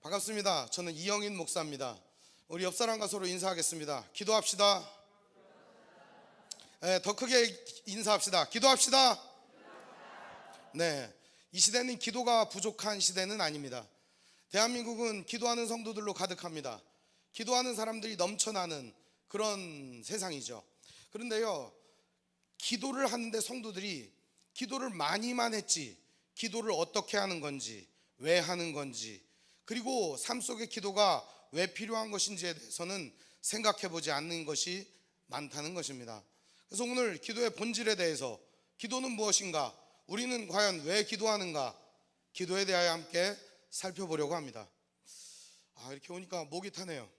반갑습니다. 저는 이영인 목사입니다. 우리 옆 사람과 서로 인사하겠습니다. 기도합시다. 네, 더 크게 인사합시다. 기도합시다. 네, 이 시대는 기도가 부족한 시대는 아닙니다. 대한민국은 기도하는 성도들로 가득합니다. 기도하는 사람들이 넘쳐나는 그런 세상이죠. 그런데요, 기도를 하는데 성도들이 기도를 많이만 했지, 기도를 어떻게 하는 건지, 왜 하는 건지, 그리고 삶 속의 기도가 왜 필요한 것인지에 대해서는 생각해 보지 않는 것이 많다는 것입니다. 그래서 오늘 기도의 본질에 대해서, 기도는 무엇인가, 우리는 과연 왜 기도하는가, 기도에 대하여 함께 살펴보려고 합니다. 이렇게 오니까 목이 타네요.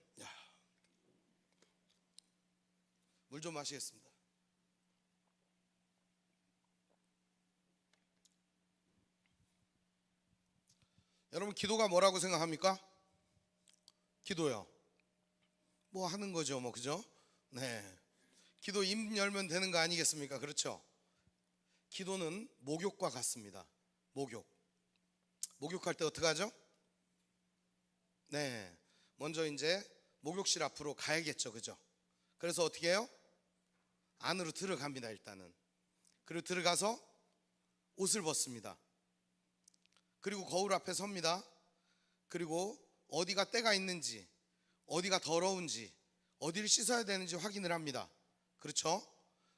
물 좀 마시겠습니다. 여러분, 기도가 뭐라고 생각합니까? 기도요, 뭐 하는 거죠, 그죠? 네, 기도 입 열면 되는 거 아니겠습니까? 그렇죠? 기도는 목욕과 같습니다. 목욕할 때 어떻게 하죠? 네, 먼저 이제 목욕실 앞으로 가야겠죠, 그죠? 그래서 어떻게 해요? 안으로 들어갑니다. 일단은. 그리고 들어가서 옷을 벗습니다. 그리고 거울 앞에 섭니다. 그리고 어디가 때가 있는지, 어디가 더러운지, 어디를 씻어야 되는지 확인을 합니다. 그렇죠?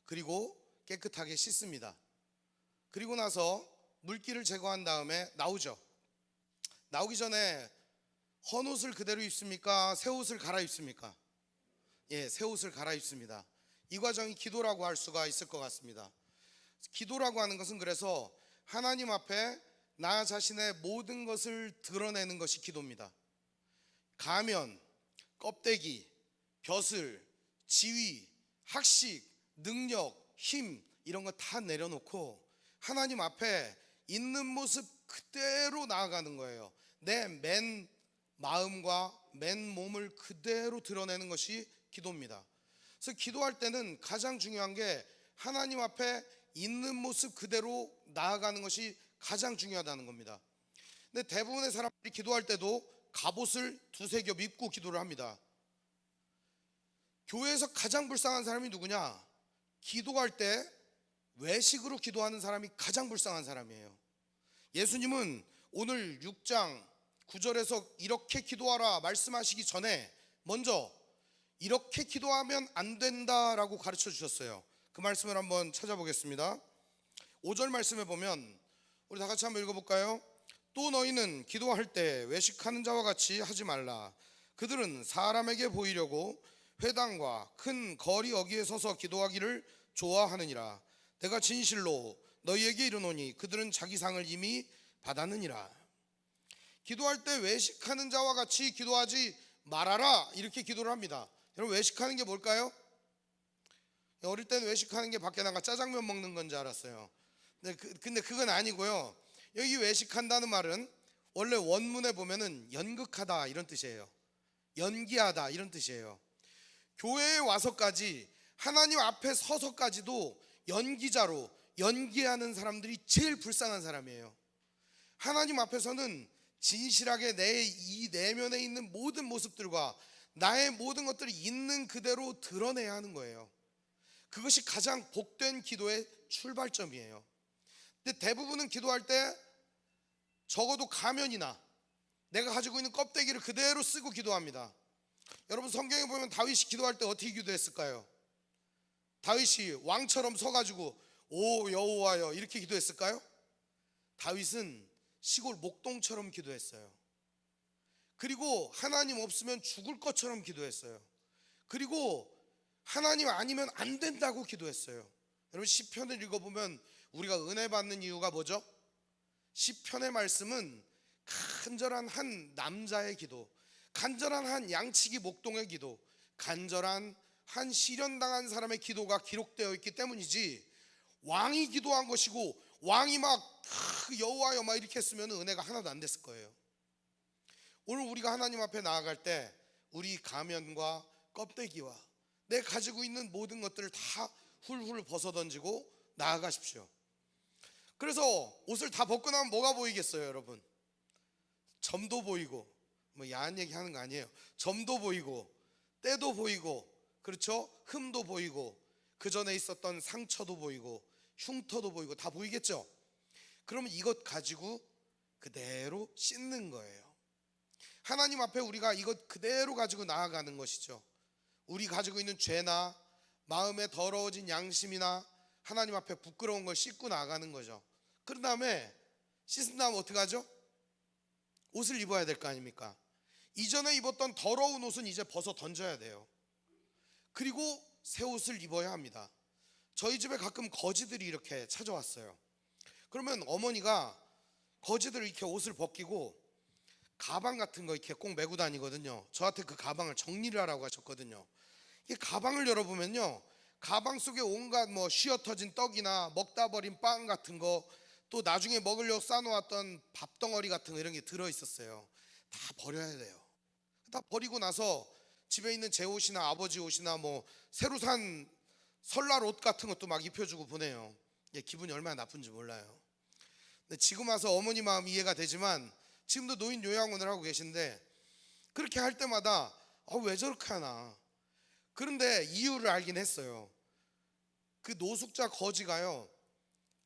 그리고 깨끗하게 씻습니다. 그리고 나서 물기를 제거한 다음에 나오죠. 나오기 전에 헌 옷을 그대로 입습니까? 새 옷을 갈아입습니까? 예, 새 옷을 갈아입습니다. 이 과정이 기도라고 할 수가 있을 것 같습니다. 기도라고 하는 것은 그래서 하나님 앞에 나 자신의 모든 것을 드러내는 것이 기도입니다. 가면, 껍데기, 벼슬, 지위, 학식, 능력, 힘, 이런 거 다 내려놓고 하나님 앞에 있는 모습 그대로 나아가는 거예요. 내 맨 마음과 맨 몸을 그대로 드러내는 것이 기도입니다. 그래서 기도할 때는 가장 중요한 게 하나님 앞에 있는 모습 그대로 나아가는 것이 가장 중요하다는 겁니다. 근데 대부분의 사람들이 기도할 때도 갑옷을 두세 겹 입고 기도를 합니다. 교회에서 가장 불쌍한 사람이 누구냐? 기도할 때 외식으로 기도하는 사람이 가장 불쌍한 사람이에요. 예수님은 오늘 6장 9절에서 이렇게 기도하라 말씀하시기 전에 먼저 이렇게 기도하면 안 된다라고 가르쳐 주셨어요. 그 말씀을 한번 찾아보겠습니다. 5절 말씀에 보면 우리 다 같이 한번 읽어볼까요? 또 너희는 기도할 때 외식하는 자와 같이 하지 말라. 그들은 사람에게 보이려고 회당과 큰 거리 어귀에 서서 기도하기를 좋아하느니라. 내가 진실로 너희에게 이르노니 그들은 자기 상을 이미 받았느니라. 기도할 때 외식하는 자와 같이 기도하지 말아라, 이렇게 기도를 합니다. 여러분, 외식하는 게 뭘까요? 어릴 때는 외식하는 게 밖에 나가 짜장면 먹는 건 줄 알았어요. 근데 그건 아니고요. 여기 외식한다는 말은 원래 원문에 보면은 연극하다 이런 뜻이에요. 연기하다 이런 뜻이에요. 교회에 와서까지, 하나님 앞에 서서까지도 연기자로 연기하는 사람들이 제일 불쌍한 사람이에요. 하나님 앞에서는 진실하게 내 이 내면에 있는 모든 모습들과 나의 모든 것들이 있는 그대로 드러내야 하는 거예요. 그것이 가장 복된 기도의 출발점이에요. 근데 대부분은 기도할 때 적어도 가면이나 내가 가지고 있는 껍데기를 그대로 쓰고 기도합니다. 여러분, 성경에 보면 다윗이 기도할 때 어떻게 기도했을까요? 다윗이 왕처럼 서가지고 오 여호와여 이렇게 기도했을까요? 다윗은 시골 목동처럼 기도했어요. 그리고 하나님 없으면 죽을 것처럼 기도했어요. 그리고 하나님 아니면 안 된다고 기도했어요. 여러분, 시편을 읽어보면 우리가 은혜 받는 이유가 뭐죠? 시편의 말씀은 간절한 한 남자의 기도, 간절한 한 양치기 목동의 기도, 간절한 한 시련당한 사람의 기도가 기록되어 있기 때문이지, 왕이 기도한 것이고 왕이 막 여호와여 막 이렇게 했으면 은혜가 하나도 안 됐을 거예요. 오늘 우리가 하나님 앞에 나아갈 때 우리 가면과 껍데기와 내 가지고 있는 모든 것들을 다 훌훌 벗어던지고 나아가십시오. 그래서 옷을 다 벗고 나면 뭐가 보이겠어요, 여러분? 점도 보이고 뭐 야한 얘기 하는 거 아니에요. 점도 보이고 때도 보이고, 그렇죠? 흠도 보이고, 그 전에 있었던 상처도 보이고 흉터도 보이고 다 보이겠죠? 그러면 이것 가지고 그대로 씻는 거예요. 하나님 앞에 우리가 이것 그대로 가지고 나아가는 것이죠. 우리 가지고 있는 죄나 마음에 더러워진 양심이나 하나님 앞에 부끄러운 걸 씻고 나아가는 거죠. 그런 다음에 씻은 다음 어떻게 하죠? 옷을 입어야 될 거 아닙니까? 이전에 입었던 더러운 옷은 이제 벗어 던져야 돼요. 그리고 새 옷을 입어야 합니다. 저희 집에 가끔 거지들이 이렇게 찾아왔어요. 그러면 어머니가 거지들을 이렇게 옷을 벗기고 가방 같은 거 이렇게 꼭 메고 다니거든요. 저한테 그 가방을 정리를 하라고 하셨거든요. 이 가방을 열어보면요, 가방 속에 온갖 뭐 쉬어터진 떡이나 먹다 버린 빵 같은 거, 또 나중에 먹으려고 싸놓았던 밥덩어리 같은 거, 이런 게 들어있었어요. 다 버려야 돼요. 다 버리고 나서 집에 있는 제 옷이나 아버지 옷이나 뭐 새로 산 설날 옷 같은 것도 막 입혀주고 보내요. 기분이 얼마나 나쁜지 몰라요. 근데 지금 와서 어머니 마음 이해가 되지만, 지금도 노인 요양원을 하고 계신데 그렇게 할 때마다 왜 저렇게 하나. 그런데 이유를 알긴 했어요. 그 노숙자 거지가요,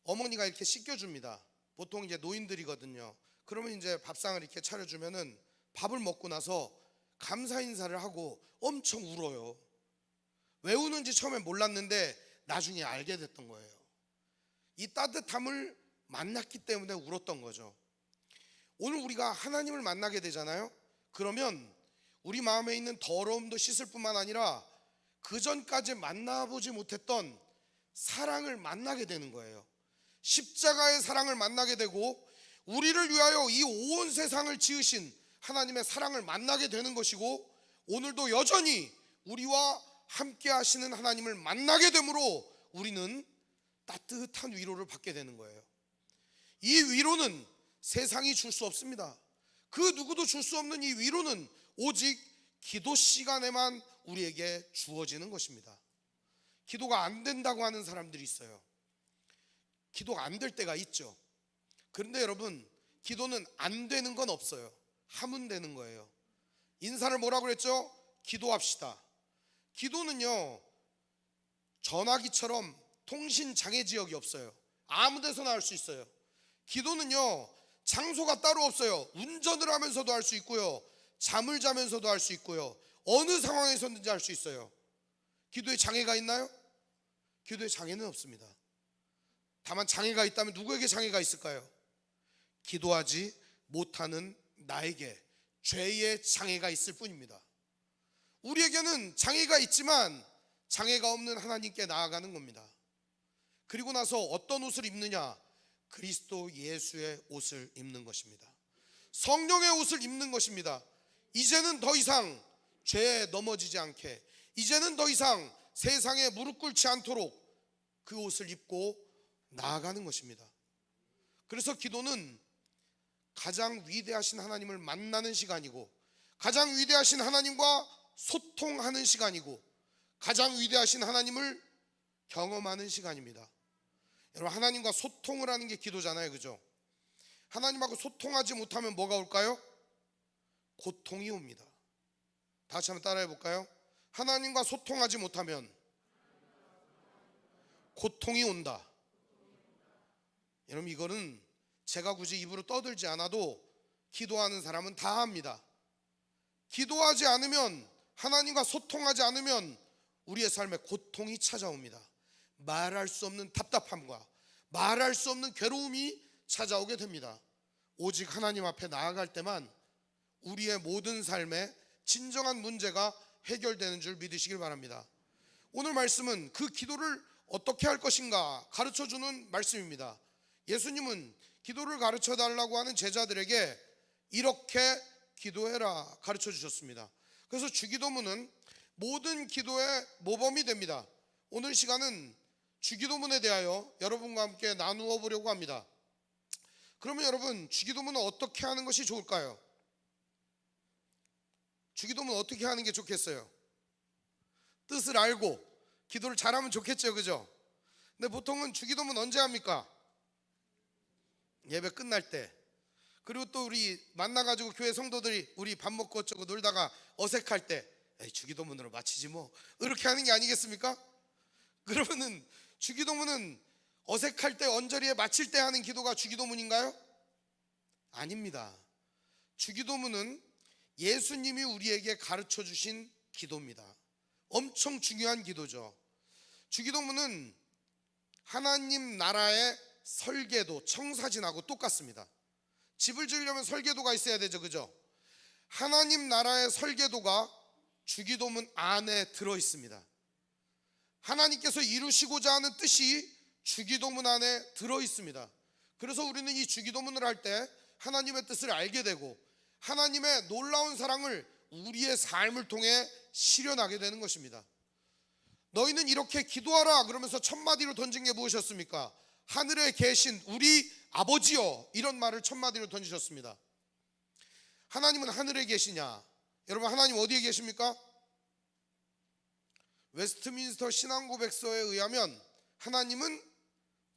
어머니가 이렇게 씻겨줍니다. 보통 이제 노인들이거든요. 그러면 이제 밥상을 이렇게 차려주면은 밥을 먹고 나서 감사 인사를 하고 엄청 울어요. 왜 우는지 처음에 몰랐는데 나중에 알게 됐던 거예요. 이 따뜻함을 만났기 때문에 울었던 거죠. 오늘 우리가 하나님을 만나게 되잖아요. 그러면 우리 마음에 있는 더러움도 씻을 뿐만 아니라 그 전까지 만나보지 못했던 사랑을 만나게 되는 거예요. 십자가의 사랑을 만나게 되고, 우리를 위하여 이 온 세상을 지으신 하나님의 사랑을 만나게 되는 것이고, 오늘도 여전히 우리와 함께 하시는 하나님을 만나게 되므로 우리는 따뜻한 위로를 받게 되는 거예요. 이 위로는 세상이 줄 수 없습니다. 그 누구도 줄 수 없는 이 위로는 오직 기도 시간에만 우리에게 주어지는 것입니다. 기도가 안 된다고 하는 사람들이 있어요. 기도가 안 될 때가 있죠. 그런데 여러분, 기도는 안 되는 건 없어요. 하면 되는 거예요. 인사를 뭐라고 그랬죠? 기도합시다. 기도는요, 전화기처럼 통신 장애 지역이 없어요. 아무 데서나 할 수 있어요. 기도는요, 장소가 따로 없어요. 운전을 하면서도 할 수 있고요, 잠을 자면서도 할 수 있고요, 어느 상황에서든지 할 수 있어요. 기도에 장애가 있나요? 기도에 장애는 없습니다. 다만 장애가 있다면 누구에게 장애가 있을까요? 기도하지 못하는 나에게 죄의 장애가 있을 뿐입니다. 우리에게는 장애가 있지만 장애가 없는 하나님께 나아가는 겁니다. 그리고 나서 어떤 옷을 입느냐? 그리스도 예수의 옷을 입는 것입니다. 성령의 옷을 입는 것입니다. 이제는 더 이상 죄에 넘어지지 않게, 이제는 더 이상 세상에 무릎 꿇지 않도록 그 옷을 입고 나아가는 것입니다. 그래서 기도는 가장 위대하신 하나님을 만나는 시간이고, 가장 위대하신 하나님과 소통하는 시간이고, 가장 위대하신 하나님을 경험하는 시간입니다. 여러분, 하나님과 소통을 하는 게 기도잖아요, 그죠? 하나님하고 소통하지 못하면 뭐가 올까요? 고통이 옵니다. 다 같이 한번 따라해 볼까요? 하나님과 소통하지 못하면 고통이 온다. 여러분, 이거는 제가 굳이 입으로 떠들지 않아도 기도하는 사람은 다 합니다. 기도하지 않으면, 하나님과 소통하지 않으면 우리의 삶에 고통이 찾아옵니다. 말할 수 없는 답답함과 말할 수 없는 괴로움이 찾아오게 됩니다. 오직 하나님 앞에 나아갈 때만 우리의 모든 삶에 진정한 문제가 해결되는 줄 믿으시길 바랍니다. 오늘 말씀은 그 기도를 어떻게 할 것인가 가르쳐주는 말씀입니다. 예수님은 기도를 가르쳐 달라고 하는 제자들에게 이렇게 기도해라 가르쳐 주셨습니다. 그래서 주기도문은 모든 기도의 모범이 됩니다. 오늘 시간은 주기도문에 대하여 여러분과 함께 나누어 보려고 합니다. 그러면 여러분, 주기도문은 어떻게 하는 것이 좋을까요? 주기도문 어떻게 하는 게 좋겠어요? 뜻을 알고 기도를 잘하면 좋겠죠, 그죠? 근데 보통은 주기도문 언제 합니까? 예배 끝날 때. 그리고 또 우리 만나가지고 교회 성도들이 우리 밥 먹고 어쩌고 놀다가 어색할 때 에이, 주기도문으로 마치지 뭐 이렇게 하는 게 아니겠습니까? 그러면은 주기도문은 어색할 때 언저리에 마칠 때 하는 기도가 주기도문인가요? 아닙니다. 주기도문은 예수님이 우리에게 가르쳐 주신 기도입니다. 엄청 중요한 기도죠. 주기도문은 하나님 나라의 설계도, 청사진하고 똑같습니다. 집을 지으려면 설계도가 있어야 되죠, 그죠? 하나님 나라의 설계도가 주기도문 안에 들어 있습니다. 하나님께서 이루시고자 하는 뜻이 주기도문 안에 들어 있습니다. 그래서 우리는 이 주기도문을 할 때 하나님의 뜻을 알게 되고 하나님의 놀라운 사랑을 우리의 삶을 통해 실현하게 되는 것입니다. 너희는 이렇게 기도하라 그러면서 첫 마디로 던진 게 무엇이었습니까? 하늘에 계신 우리 아버지여, 이런 말을 첫 마디로 던지셨습니다. 하나님은 하늘에 계시냐? 여러분, 하나님 어디에 계십니까? 웨스트민스터 신앙고백서에 의하면 하나님은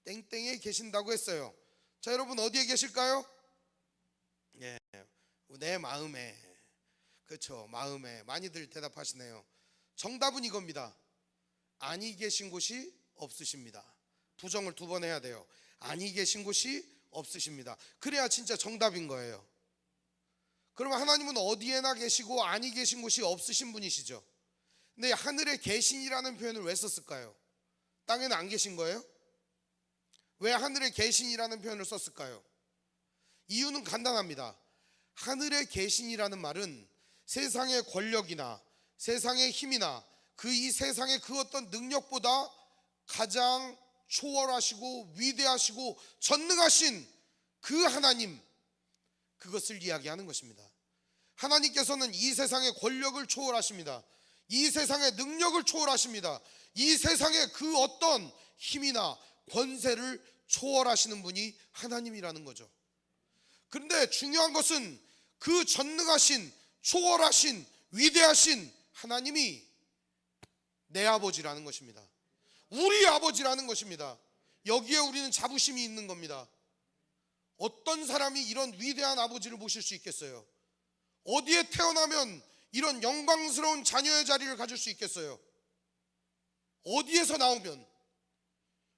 땡땡에 계신다고 했어요. 자, 여러분 어디에 계실까요? 예, 내 마음에. 그렇죠, 마음에. 많이들 대답하시네요. 정답은 이겁니다. 아니 계신 곳이 없으십니다. 부정을 2번 해야 돼요. 아니 계신 곳이 없으십니다. 그래야 진짜 정답인 거예요. 그러면 하나님은 어디에나 계시고 아니 계신 곳이 없으신 분이시죠. 근데 하늘에 계신이라는 표현을 왜 썼을까요? 땅에는 안 계신 거예요? 왜 하늘에 계신이라는 표현을 썼을까요? 이유는 간단합니다. 하늘에 계신이라는 말은 세상의 권력이나 세상의 힘이나 이 세상의 그 어떤 능력보다 가장 초월하시고 위대하시고 전능하신 그 하나님, 그것을 이야기하는 것입니다. 하나님께서는 이 세상의 권력을 초월하십니다. 이 세상의 능력을 초월하십니다. 이 세상의 그 어떤 힘이나 권세를 초월하시는 분이 하나님이라는 거죠. 그런데 중요한 것은 그 전능하신, 초월하신, 위대하신 하나님이 내 아버지라는 것입니다. 우리 아버지라는 것입니다. 여기에 우리는 자부심이 있는 겁니다. 어떤 사람이 이런 위대한 아버지를 모실 수 있겠어요? 어디에 태어나면 이런 영광스러운 자녀의 자리를 가질 수 있겠어요? 어디에서 나오면?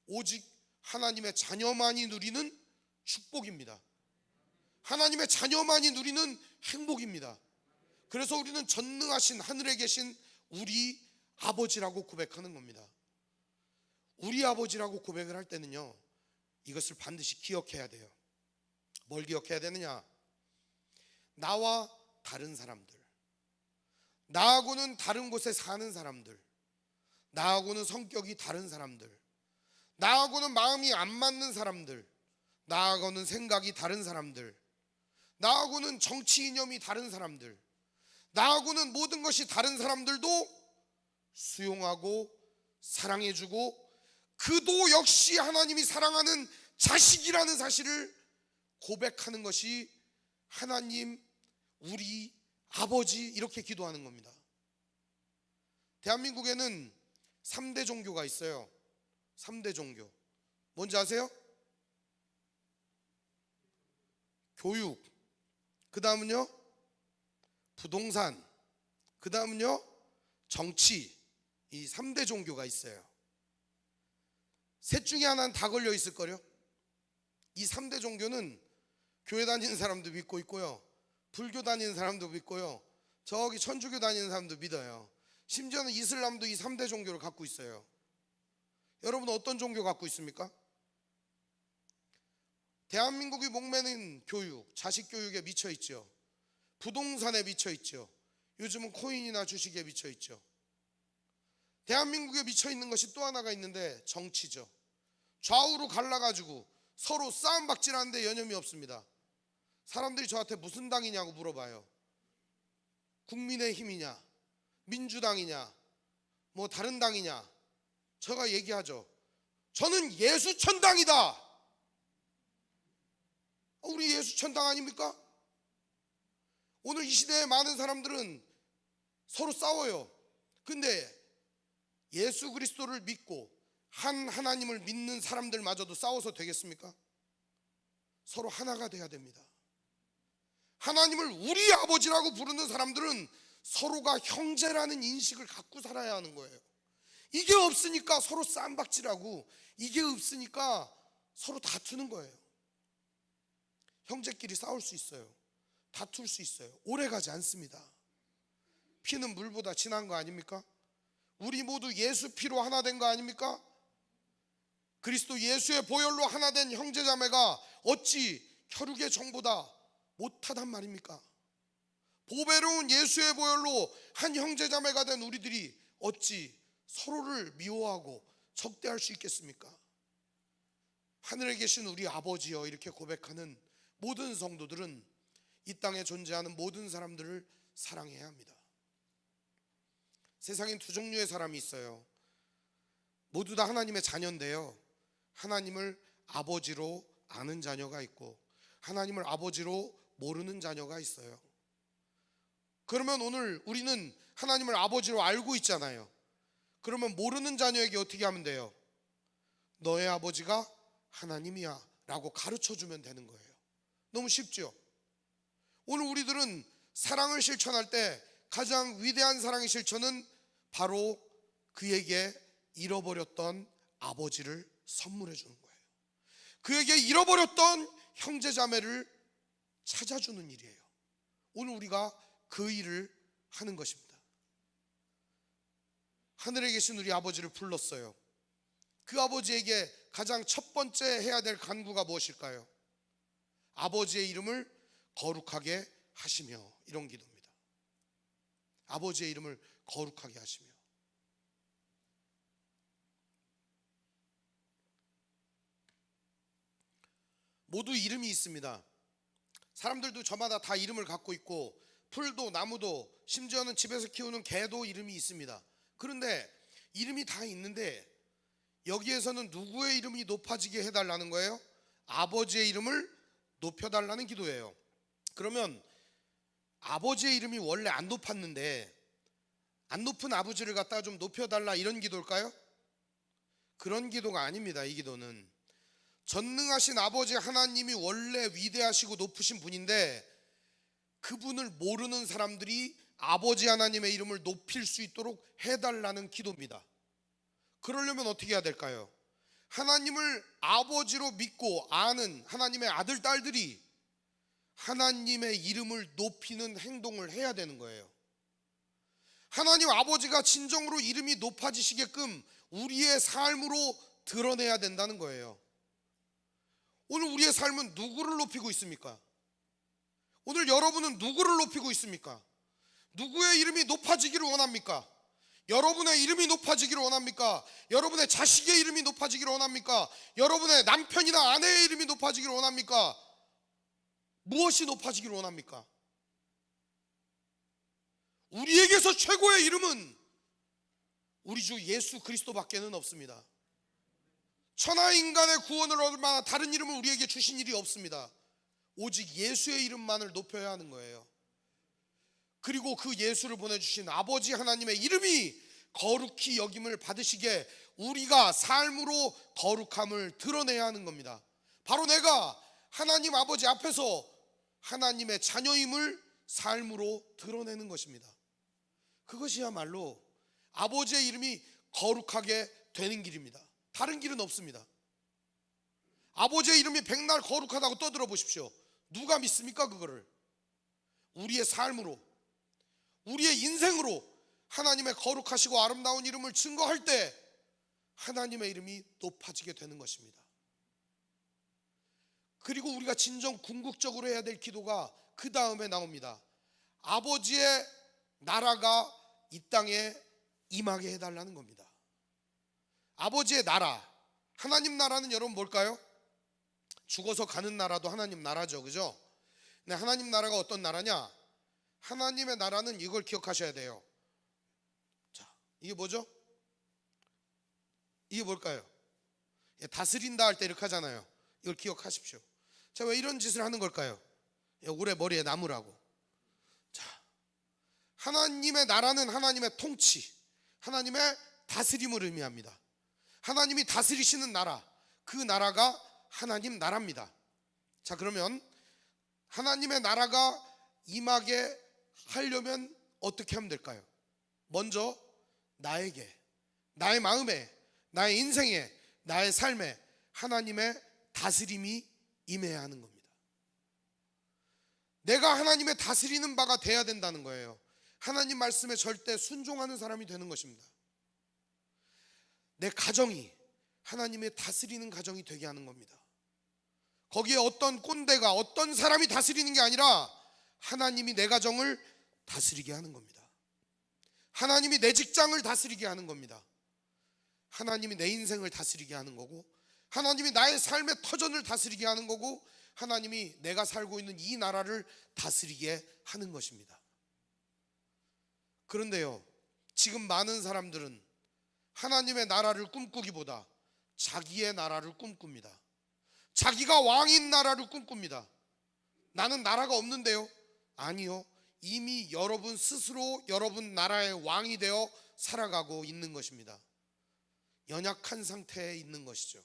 오직 하나님의 자녀만이 누리는 축복입니다. 하나님의 자녀만이 누리는 행복입니다. 그래서 우리는 전능하신 하늘에 계신 우리 아버지라고 고백하는 겁니다. 우리 아버지라고 고백을 할 때는요, 이것을 반드시 기억해야 돼요. 뭘 기억해야 되느냐? 나와 다른 사람들, 나하고는 다른 곳에 사는 사람들, 나하고는 성격이 다른 사람들, 나하고는 마음이 안 맞는 사람들, 나하고는 생각이 다른 사람들, 나하고는 정치 이념이 다른 사람들, 나하고는 모든 것이 다른 사람들도 수용하고 사랑해주고 그도 역시 하나님이 사랑하는 자식이라는 사실을 고백하는 것이 하나님, 우리 아버지, 이렇게 기도하는 겁니다. 대한민국에는 3대 종교가 있어요. 3대 종교. 뭔지 아세요? 교육, 그 다음은요 부동산, 그 다음은요 정치. 이 3대 종교가 있어요. 셋 중에 하나는 다 걸려 있을걸요. 이 3대 종교는 교회 다니는 사람도 믿고 있고요, 불교 다니는 사람도 믿고요, 저기 천주교 다니는 사람도 믿어요. 심지어는 이슬람도 이 3대 종교를 갖고 있어요. 여러분 어떤 종교 갖고 있습니까? 대한민국이 목매는 교육, 자식 교육에 미쳐 있죠. 부동산에 미쳐 있죠. 요즘은 코인이나 주식에 미쳐 있죠. 대한민국에 미쳐 있는 것이 또 하나가 있는데 정치죠. 좌우로 갈라가지고 서로 싸움박질하는데 여념이 없습니다. 사람들이 저한테 무슨 당이냐고 물어봐요. 국민의힘이냐, 민주당이냐, 뭐 다른 당이냐. 제가 얘기하죠. 저는 예수천당이다. 우리 예수천당 아닙니까? 오늘 이 시대에 많은 사람들은 서로 싸워요. 근데 예수 그리스도를 믿고 한 하나님을 믿는 사람들마저도 싸워서 되겠습니까? 서로 하나가 돼야 됩니다. 하나님을 우리 아버지라고 부르는 사람들은 서로가 형제라는 인식을 갖고 살아야 하는 거예요. 이게 없으니까 서로 쌈박질하고, 이게 없으니까 서로 다투는 거예요. 형제끼리 싸울 수 있어요. 다툴 수 있어요. 오래가지 않습니다. 피는 물보다 진한 거 아닙니까? 우리 모두 예수 피로 하나 된 거 아닙니까? 그리스도 예수의 보혈로 하나 된 형제자매가 어찌 혈육의 정보다 못하단 말입니까? 보배로운 예수의 보혈로 한 형제자매가 된 우리들이 어찌 서로를 미워하고 적대할 수 있겠습니까? 하늘에 계신 우리 아버지여, 이렇게 고백하는 모든 성도들은 이 땅에 존재하는 모든 사람들을 사랑해야 합니다. 세상엔 두 종류의 사람이 있어요. 모두 다 하나님의 자녀인데요, 하나님을 아버지로 아는 자녀가 있고 하나님을 아버지로 모르는 자녀가 있어요. 그러면 오늘 우리는 하나님을 아버지로 알고 있잖아요. 그러면 모르는 자녀에게 어떻게 하면 돼요? 너의 아버지가 하나님이야 라고 가르쳐주면 되는 거예요. 너무 쉽죠? 오늘 우리들은 사랑을 실천할 때 가장 위대한 사랑의 실천은 바로 그에게 잃어버렸던 아버지를 선물해 주는 거예요. 그에게 잃어버렸던 형제자매를 찾아주는 일이에요. 오늘 우리가 그 일을 하는 것입니다. 하늘에 계신 우리 아버지를 불렀어요. 그 아버지에게 가장 첫 번째 해야 될 간구가 무엇일까요? 아버지의 이름을 거룩하게 하시며, 이런 기도입니다. 아버지의 이름을 거룩하게 하시며. 모두 이름이 있습니다. 사람들도 저마다 다 이름을 갖고 있고, 풀도 나무도, 심지어는 집에서 키우는 개도 이름이 있습니다. 그런데 이름이 다 있는데 여기에서는 누구의 이름이 높아지게 해달라는 거예요? 아버지의 이름을 높여달라는 기도예요. 그러면 아버지의 이름이 원래 안 높았는데 안 높은 아버지를 갖다가 좀 높여달라, 이런 기도일까요? 그런 기도가 아닙니다. 이 기도는 전능하신 아버지 하나님이 원래 위대하시고 높으신 분인데 그분을 모르는 사람들이 아버지 하나님의 이름을 높일 수 있도록 해달라는 기도입니다. 그러려면 어떻게 해야 될까요? 하나님을 아버지로 믿고 아는 하나님의 아들, 딸들이 하나님의 이름을 높이는 행동을 해야 되는 거예요. 하나님 아버지가 진정으로 이름이 높아지시게끔 우리의 삶으로 드러내야 된다는 거예요. 오늘 우리의 삶은 누구를 높이고 있습니까? 오늘 여러분은 누구를 높이고 있습니까? 누구의 이름이 높아지기를 원합니까? 여러분의 이름이 높아지기를 원합니까? 여러분의 자식의 이름이 높아지기를 원합니까? 여러분의 남편이나 아내의 이름이 높아지기를 원합니까? 무엇이 높아지기를 원합니까? 우리에게서 최고의 이름은 우리 주 예수 그리스도밖에는 없습니다. 천하 인간의 구원을 얻을 만한 다른 이름을 우리에게 주신 일이 없습니다. 오직 예수의 이름만을 높여야 하는 거예요. 그리고 그 예수를 보내주신 아버지 하나님의 이름이 거룩히 여김을 받으시게 우리가 삶으로 거룩함을 드러내야 하는 겁니다. 바로 내가 하나님 아버지 앞에서 하나님의 자녀임을 삶으로 드러내는 것입니다. 그것이야말로 아버지의 이름이 거룩하게 되는 길입니다. 다른 길은 없습니다. 아버지의 이름이 백날 거룩하다고 떠들어 보십시오. 누가 믿습니까? 그거를 우리의 삶으로, 우리의 인생으로 하나님의 거룩하시고 아름다운 이름을 증거할 때 하나님의 이름이 높아지게 되는 것입니다. 그리고 우리가 진정 궁극적으로 해야 될 기도가 그 다음에 나옵니다. 아버지의 나라가 이 땅에 임하게 해달라는 겁니다. 아버지의 나라, 하나님 나라는 여러분 뭘까요? 죽어서 가는 나라도 하나님 나라죠, 그죠? 근데 하나님 나라가 어떤 나라냐? 하나님의 나라는 이걸 기억하셔야 돼요. 자, 이게 뭐죠? 이게 뭘까요? 다스린다 할 때 이렇게 하잖아요. 이걸 기억하십시오. 자, 왜 이런 짓을 하는 걸까요? 오래 머리에 남으라고. 자, 하나님의 나라는 하나님의 통치, 하나님의 다스림을 의미합니다. 하나님이 다스리시는 나라, 그 나라가 하나님 나라입니다. 자, 그러면 하나님의 나라가 임하게 하려면 어떻게 하면 될까요? 먼저 나에게, 나의 마음에, 나의 인생에, 나의 삶에 하나님의 다스림이 임해야 하는 겁니다. 내가 하나님의 다스리는 바가 돼야 된다는 거예요. 하나님 말씀에 절대 순종하는 사람이 되는 것입니다. 내 가정이 하나님의 다스리는 가정이 되게 하는 겁니다. 거기에 어떤 꼰대가, 어떤 사람이 다스리는 게 아니라 하나님이 내 가정을 다스리게 하는 겁니다. 하나님이 내 직장을 다스리게 하는 겁니다. 하나님이 내 인생을 다스리게 하는 거고, 하나님이 나의 삶의 터전을 다스리게 하는 거고, 하나님이 내가 살고 있는 이 나라를 다스리게 하는 것입니다. 그런데요, 지금 많은 사람들은 하나님의 나라를 꿈꾸기보다 자기의 나라를 꿈꿉니다. 자기가 왕인 나라를 꿈꿉니다. 나는 나라가 없는데요? 아니요, 이미 여러분 스스로 여러분 나라의 왕이 되어 살아가고 있는 것입니다. 연약한 상태에 있는 것이죠.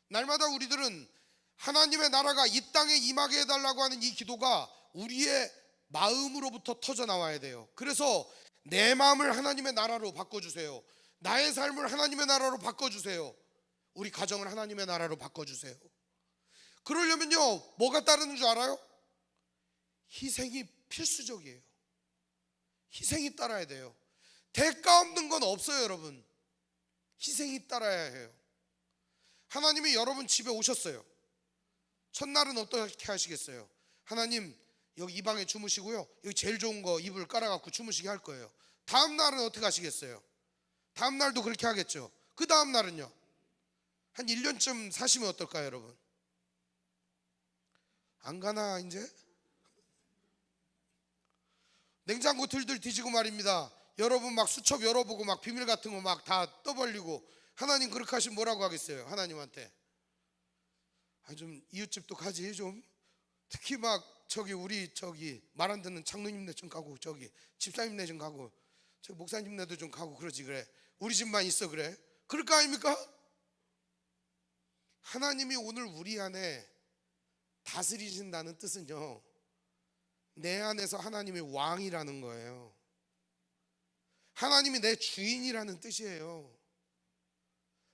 날마다 우리들은 하나님의 나라가 이 땅에 임하게 해달라고 하는 이 기도가 우리의 마음으로부터 터져 나와야 돼요. 그래서 내 마음을 하나님의 나라로 바꿔주세요. 나의 삶을 하나님의 나라로 바꿔주세요. 우리 가정을 하나님의 나라로 바꿔주세요. 그러려면요, 뭐가 따르는 줄 알아요? 희생이 필수적이에요. 희생이 따라야 돼요. 대가 없는 건 없어요, 여러분. 희생이 따라야 해요. 하나님이 여러분 집에 오셨어요. 첫날은 어떻게 하시겠어요? 하나님, 여기 이 방에 주무시고요, 여기 제일 좋은 거 이불 깔아갖고 주무시게 할 거예요. 다음 날은 어떻게 하시겠어요? 다음 날도 그렇게 하겠죠. 그 다음 날은요, 한 1년쯤 사시면 어떨까요, 여러분? 안 가나 이제? 냉장고 들들 뒤지고 말입니다. 여러분 막 수첩 열어보고 막 비밀 같은 거 막 다 떠벌리고, 하나님 그렇게 하시면 뭐라고 하겠어요? 하나님한테 좀 이웃집도 가지 좀. 특히 막 우리 말 안 듣는 장로님네 좀 가고, 집사님네 좀 가고, 목사님네도 좀 가고 그러지. 그래, 우리 집만 있어 그래? 그럴 거 아닙니까? 하나님이 오늘 우리 안에 다스리신다는 뜻은요, 내 안에서 하나님이 왕이라는 거예요. 하나님이 내 주인이라는 뜻이에요.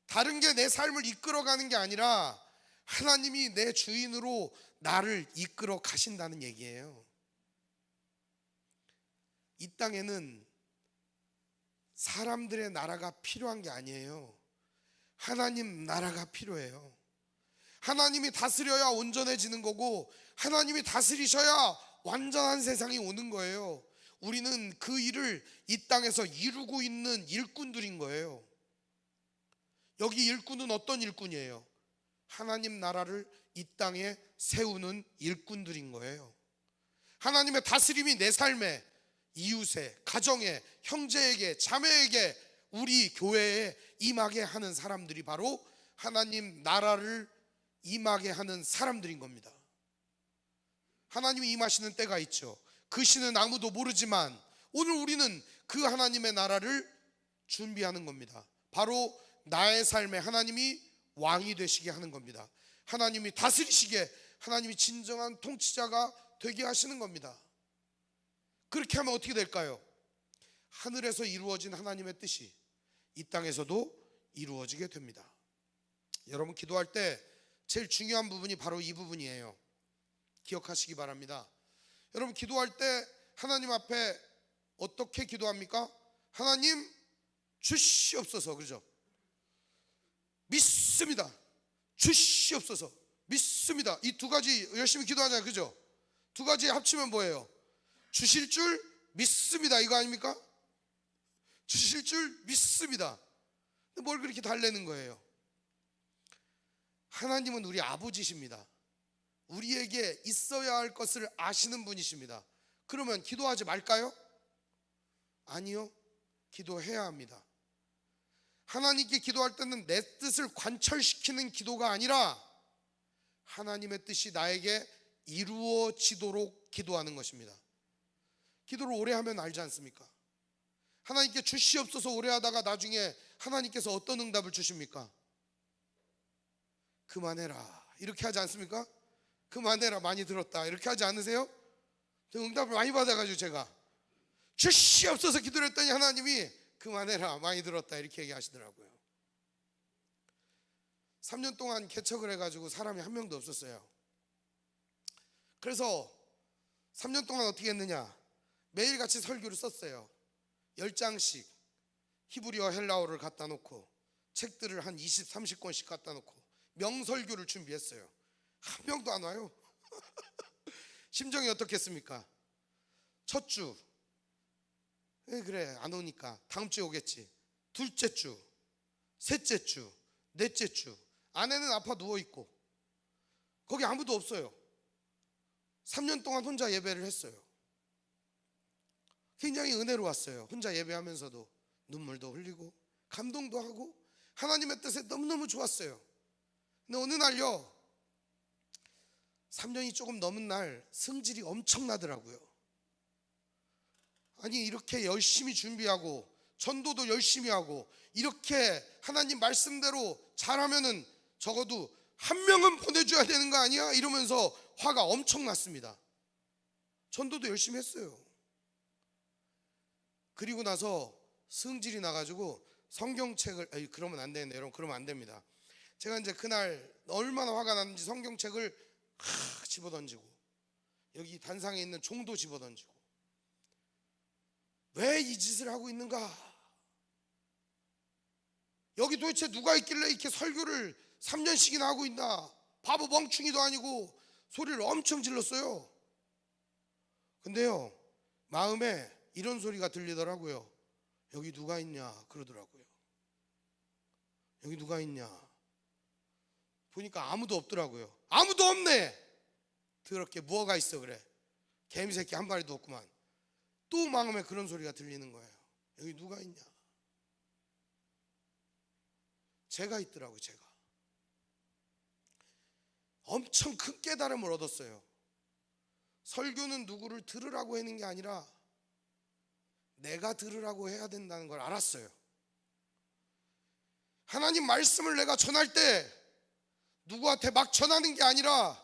다른 게 내 삶을 이끌어가는 게 아니라 하나님이 내 주인으로 나를 이끌어 가신다는 얘기예요. 이 땅에는 사람들의 나라가 필요한 게 아니에요. 하나님 나라가 필요해요. 하나님이 다스려야 온전해지는 거고, 하나님이 다스리셔야 완전한 세상이 오는 거예요. 우리는 그 일을 이 땅에서 이루고 있는 일꾼들인 거예요. 여기 일꾼은 어떤 일꾼이에요? 하나님 나라를 이 땅에 세우는 일꾼들인 거예요. 하나님의 다스림이 내 삶에, 이웃에, 가정에, 형제에게, 자매에게, 우리 교회에 임하게 하는 사람들이 바로 하나님 나라를 임하게 하는 사람들인 겁니다. 하나님이 임하시는 때가 있죠. 그 시는 아무도 모르지만 오늘 우리는 그 하나님의 나라를 준비하는 겁니다. 바로 나의 삶에 하나님이 왕이 되시게 하는 겁니다. 하나님이 다스리시게, 하나님이 진정한 통치자가 되게 하시는 겁니다. 그렇게 하면 어떻게 될까요? 하늘에서 이루어진 하나님의 뜻이 이 땅에서도 이루어지게 됩니다. 여러분, 기도할 때 제일 중요한 부분이 바로 이 부분이에요. 기억하시기 바랍니다. 여러분, 기도할 때 하나님 앞에 어떻게 기도합니까? 하나님 주시옵소서, 그러죠? 믿습니다. 주시옵소서, 믿습니다. 이 두 가지 열심히 기도하잖아요, 그죠? 두 가지 합치면 뭐예요? 주실 줄 믿습니다, 이거 아닙니까? 주실 줄 믿습니다. 뭘 그렇게 달래는 거예요? 하나님은 우리 아버지십니다. 우리에게 있어야 할 것을 아시는 분이십니다. 그러면 기도하지 말까요? 아니요, 기도해야 합니다. 하나님께 기도할 때는 내 뜻을 관철시키는 기도가 아니라 하나님의 뜻이 나에게 이루어지도록 기도하는 것입니다. 기도를 오래 하면 알지 않습니까? 하나님께 주시옵소서 오래 하다가 나중에 하나님께서 어떤 응답을 주십니까? 그만해라, 이렇게 하지 않습니까? 그만해라, 많이 들었다, 이렇게 하지 않으세요? 응답을 많이 받아가지고 제가 주시 없어서 기도를 했더니 하나님이 그만해라, 많이 들었다, 이렇게 얘기하시더라고요. 3년 동안 개척을 해가지고 사람이 한 명도 없었어요. 그래서 3년 동안 어떻게 했느냐, 매일같이 설교를 썼어요. 10장씩 히브리어 헬라어를 갖다 놓고 책들을 한 20, 30권씩 갖다 놓고 명설교를 준비했어요. 한 명도 안 와요. 심정이 어떻겠습니까? 첫 주, 그래 안 오니까 다음 주에 오겠지. 둘째 주, 셋째 주, 넷째 주, 아내는 아파 누워있고 거기 아무도 없어요. 3년 동안 혼자 예배를 했어요. 굉장히 은혜로웠어요. 혼자 예배하면서도 눈물도 흘리고 감동도 하고 하나님의 뜻에 너무너무 좋았어요. 근데 어느 날요, 3년이 조금 넘은 날 성질이 엄청나더라고요. 아니 이렇게 열심히 준비하고 전도도 열심히 하고 이렇게 하나님 말씀대로 잘하면은 적어도 한 명은 보내줘야 되는 거 아니야? 이러면서 화가 엄청 났습니다. 전도도 열심히 했어요. 그리고 나서 성질이 나가지고 성경책을, 그러면 안 되는데 여러분, 그러면 안 됩니다. 제가 이제 그날 얼마나 화가 났는지 성경책을 집어던지고 여기 단상에 있는 종도 집어던지고, 왜 이 짓을 하고 있는가? 여기 도대체 누가 있길래 이렇게 설교를 3년씩이나 하고 있나? 바보 멍충이도 아니고 소리를 엄청 질렀어요. 근데요, 마음에 이런 소리가 들리더라고요. 여기 누가 있냐 그러더라고요. 여기 누가 있냐 보니까 아무도 없더라고요. 아무도 없네. 더럽게 뭐가 있어 그래. 개미새끼 한 마리도 없구만. 또 마음에 그런 소리가 들리는 거예요. 여기 누가 있냐. 제가 있더라고요. 제가 엄청 큰 깨달음을 얻었어요. 설교는 누구를 들으라고 하는 게 아니라 내가 들으라고 해야 된다는 걸 알았어요. 하나님 말씀을 내가 전할 때 누구한테 막 전하는 게 아니라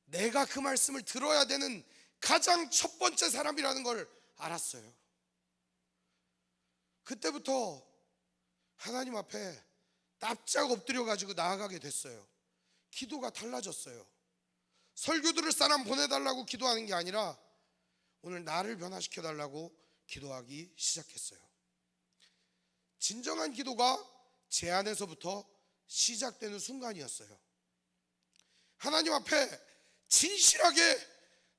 내가 그 말씀을 들어야 되는 가장 첫 번째 사람이라는 걸 알았어요. 그때부터 하나님 앞에 납작 엎드려 가지고 나아가게 됐어요. 기도가 달라졌어요. 설교 들을 사람 보내달라고 기도하는 게 아니라 오늘 나를 변화시켜 달라고 기도하기 시작했어요. 진정한 기도가 제 안에서부터 시작되는 순간이었어요. 하나님 앞에 진실하게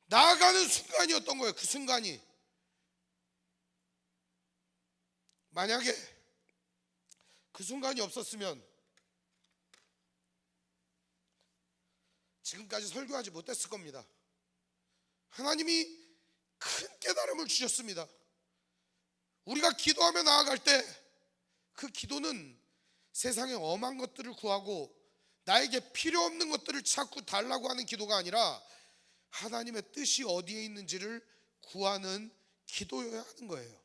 나아가는 순간이었던 거예요. 그 순간이. 만약에 그 순간이 없었으면 지금까지 설교하지 못했을 겁니다. 하나님이 큰 깨달음을 주셨습니다. 우리가 기도하며 나아갈 때 그 기도는 세상의 엄한 것들을 구하고 나에게 필요 없는 것들을 자꾸 달라고 하는 기도가 아니라 하나님의 뜻이 어디에 있는지를 구하는 기도여야 하는 거예요.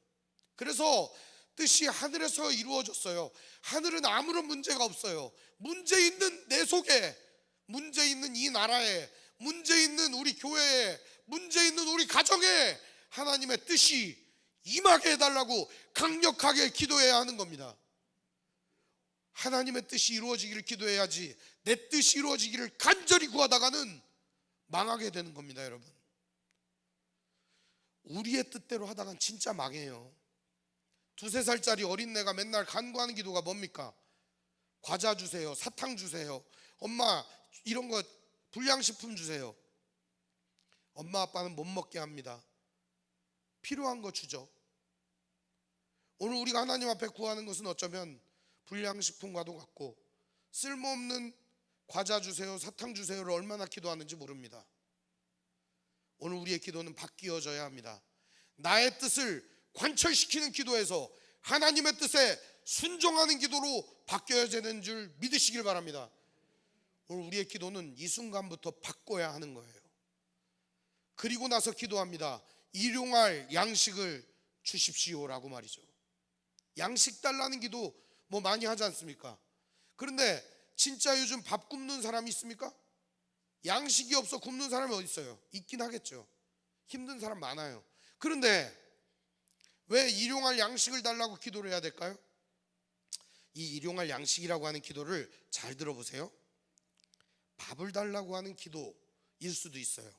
그래서 뜻이 하늘에서 이루어졌어요. 하늘은 아무런 문제가 없어요. 문제 있는 내 속에, 문제 있는 이 나라에, 문제 있는 우리 교회에, 문제 있는 우리 가정에 하나님의 뜻이 임하게 해달라고 강력하게 기도해야 하는 겁니다. 하나님의 뜻이 이루어지기를 기도해야지 내 뜻이 이루어지기를 간절히 구하다가는 망하게 되는 겁니다. 여러분, 우리의 뜻대로 하다간 진짜 망해요. 2, 3살짜리 어린애가 맨날 간구하는 기도가 뭡니까? 과자 주세요, 사탕 주세요, 엄마 이런 거 불량식품 주세요. 엄마 아빠는 못 먹게 합니다. 필요한 거 주죠. 오늘 우리가 하나님 앞에 구하는 것은 어쩌면 불량식품과도 같고 쓸모없는 과자 주세요, 사탕 주세요를 얼마나 기도하는지 모릅니다. 오늘 우리의 기도는 바뀌어져야 합니다. 나의 뜻을 관철시키는 기도에서 하나님의 뜻에 순종하는 기도로 바뀌어야 되는 줄 믿으시길 바랍니다. 오늘 우리의 기도는 이 순간부터 바꿔야 하는 거예요. 그리고 나서 기도합니다. 일용할 양식을 주십시오라고 말이죠. 양식 달라는 기도 뭐 많이 하지 않습니까? 그런데 진짜 요즘 밥 굶는 사람이 있습니까? 양식이 없어 굶는 사람이 어디 있어요? 있긴 하겠죠. 힘든 사람 많아요. 그런데 왜 일용할 양식을 달라고 기도를 해야 될까요? 이 일용할 양식이라고 하는 기도를 잘 들어보세요. 밥을 달라고 하는 기도일 수도 있어요.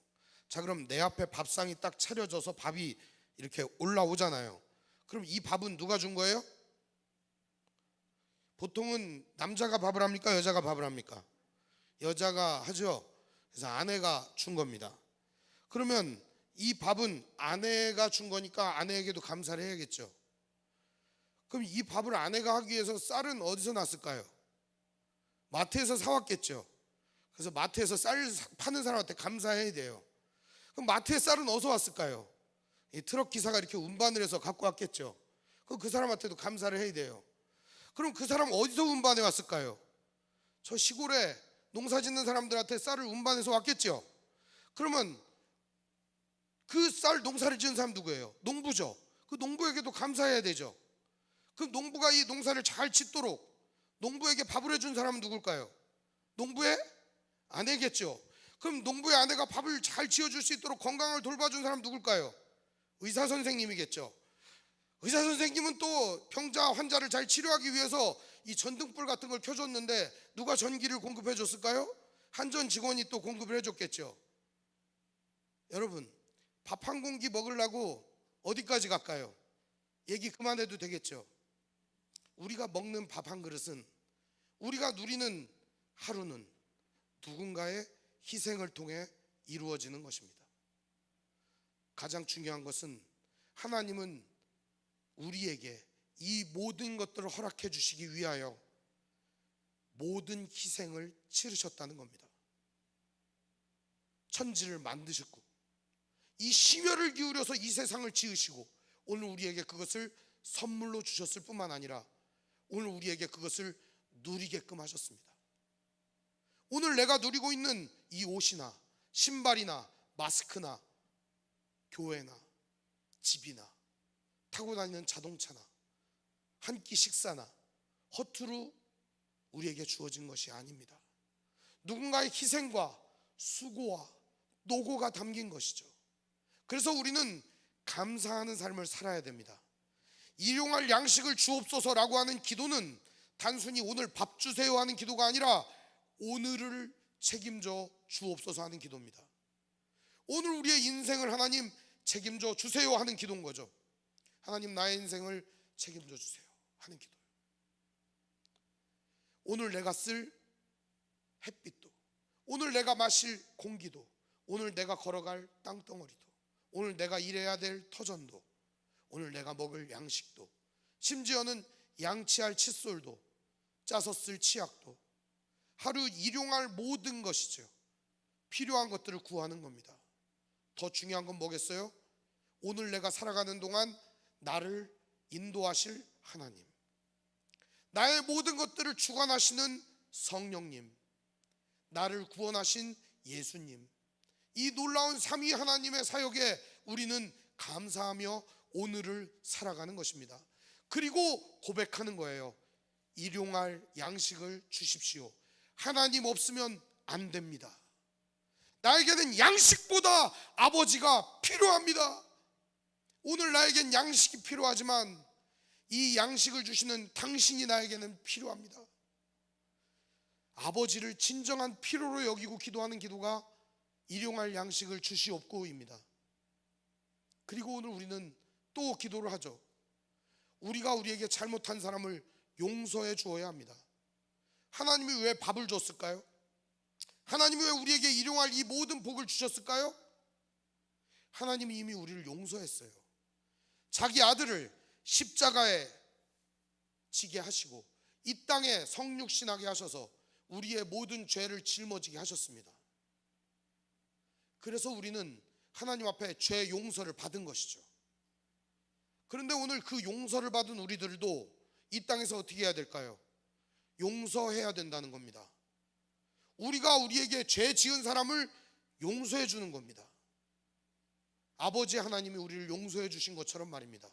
자, 그럼 내 앞에 밥상이 딱 차려져서 밥이 이렇게 올라오잖아요. 그럼 이 밥은 누가 준 거예요? 보통은 남자가 밥을 합니까? 여자가 밥을 합니까? 여자가 하죠. 그래서 아내가 준 겁니다. 그러면 이 밥은 아내가 준 거니까 아내에게도 감사를 해야겠죠. 그럼 이 밥을 아내가 하기 위해서 쌀은 어디서 났을까요? 마트에서 사왔겠죠. 그래서 마트에서 쌀 파는 사람한테 감사해야 돼요. 그럼 마트에 쌀은 어디서 왔을까요? 이 트럭 기사가 이렇게 운반을 해서 갖고 왔겠죠. 그럼 그 사람한테도 감사를 해야 돼요. 그럼 그 사람 어디서 운반해 왔을까요? 저 시골에 농사 짓는 사람들한테 쌀을 운반해서 왔겠죠. 그러면 그 쌀 농사를 지은 사람 누구예요? 농부죠. 그 농부에게도 감사해야 되죠. 그럼 농부가 이 농사를 잘 짓도록 농부에게 밥을 해준 사람은 누굴까요? 농부의 아내겠죠. 그럼 농부의 아내가 밥을 잘 지어줄 수 있도록 건강을 돌봐준 사람 누굴까요? 의사 선생님이겠죠. 의사 선생님은 또 병자 환자를 잘 치료하기 위해서 이 전등불 같은 걸 켜줬는데 누가 전기를 공급해 줬을까요? 한전 직원이 또 공급을 해줬겠죠. 여러분, 밥 한 공기 먹으려고 어디까지 갈까요? 얘기 그만해도 되겠죠. 우리가 먹는 밥 한 그릇은, 우리가 누리는 하루는 누군가의 희생을 통해 이루어지는 것입니다. 가장 중요한 것은 하나님은 우리에게 이 모든 것들을 허락해 주시기 위하여 모든 희생을 치르셨다는 겁니다. 천지를 만드셨고 이 심혈을 기울여서 이 세상을 지으시고 오늘 우리에게 그것을 선물로 주셨을 뿐만 아니라 오늘 우리에게 그것을 누리게끔 하셨습니다. 오늘 내가 누리고 있는 이 옷이나 신발이나 마스크나 교회나 집이나 타고 다니는 자동차나 한 끼 식사나 허투루 우리에게 주어진 것이 아닙니다. 누군가의 희생과 수고와 노고가 담긴 것이죠. 그래서 우리는 감사하는 삶을 살아야 됩니다. 일용할 양식을 주옵소서라고 하는 기도는 단순히 오늘 밥 주세요 하는 기도가 아니라 오늘을 책임져 주옵소서 하는 기도입니다. 오늘 우리의 인생을 하나님 책임져 주세요 하는 기도인 거죠. 하나님 나의 인생을 책임져 주세요 하는 기도예요. 오늘 내가 쓸 햇빛도, 오늘 내가 마실 공기도, 오늘 내가 걸어갈 땅덩어리도, 오늘 내가 일해야 될 터전도, 오늘 내가 먹을 양식도, 심지어는 양치할 칫솔도, 짜서 쓸 치약도, 하루 일용할 모든 것이죠. 필요한 것들을 구하는 겁니다. 더 중요한 건 뭐겠어요? 오늘 내가 살아가는 동안 나를 인도하실 하나님, 나의 모든 것들을 주관하시는 성령님, 나를 구원하신 예수님, 이 놀라운 삼위 하나님의 사역에 우리는 감사하며 오늘을 살아가는 것입니다. 그리고 고백하는 거예요. 일용할 양식을 주십시오. 하나님 없으면 안 됩니다. 나에게는 양식보다 아버지가 필요합니다. 오늘 나에겐 양식이 필요하지만 이 양식을 주시는 당신이 나에게는 필요합니다. 아버지를 진정한 필요로 여기고 기도하는 기도가 일용할 양식을 주시옵고입니다. 그리고 오늘 우리는 또 기도를 하죠. 우리가 우리에게 잘못한 사람을 용서해 주어야 합니다. 하나님이 왜 밥을 줬을까요? 하나님이 왜 우리에게 일용할 이 모든 복을 주셨을까요? 하나님이 이미 우리를 용서했어요. 자기 아들을 십자가에 지게 하시고 이 땅에 성육신하게 하셔서 우리의 모든 죄를 짊어지게 하셨습니다. 그래서 우리는 하나님 앞에 죄 용서를 받은 것이죠. 그런데 오늘 그 용서를 받은 우리들도 이 땅에서 어떻게 해야 될까요? 용서해야 된다는 겁니다. 우리가 우리에게 죄 지은 사람을 용서해 주는 겁니다. 아버지 하나님이 우리를 용서해 주신 것처럼 말입니다.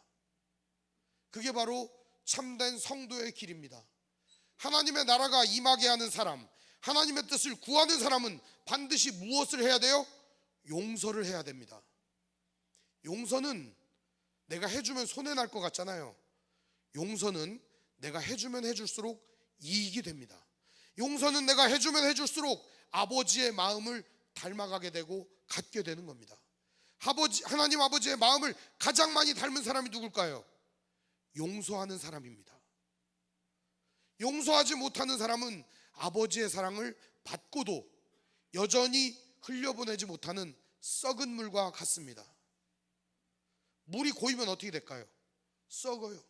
그게 바로 참된 성도의 길입니다. 하나님의 나라가 임하게 하는 사람, 하나님의 뜻을 구하는 사람은 반드시 무엇을 해야 돼요? 용서를 해야 됩니다. 용서는 내가 해주면 손해날 것 같잖아요. 용서는 내가 해주면 해줄수록 이익이 됩니다. 용서는 내가 해주면 해줄수록 아버지의 마음을 닮아가게 되고 갖게 되는 겁니다. 하나님 아버지의 마음을 가장 많이 닮은 사람이 누굴까요? 용서하는 사람입니다. 용서하지 못하는 사람은 아버지의 사랑을 받고도 여전히 흘려보내지 못하는 썩은 물과 같습니다. 물이 고이면 어떻게 될까요? 썩어요.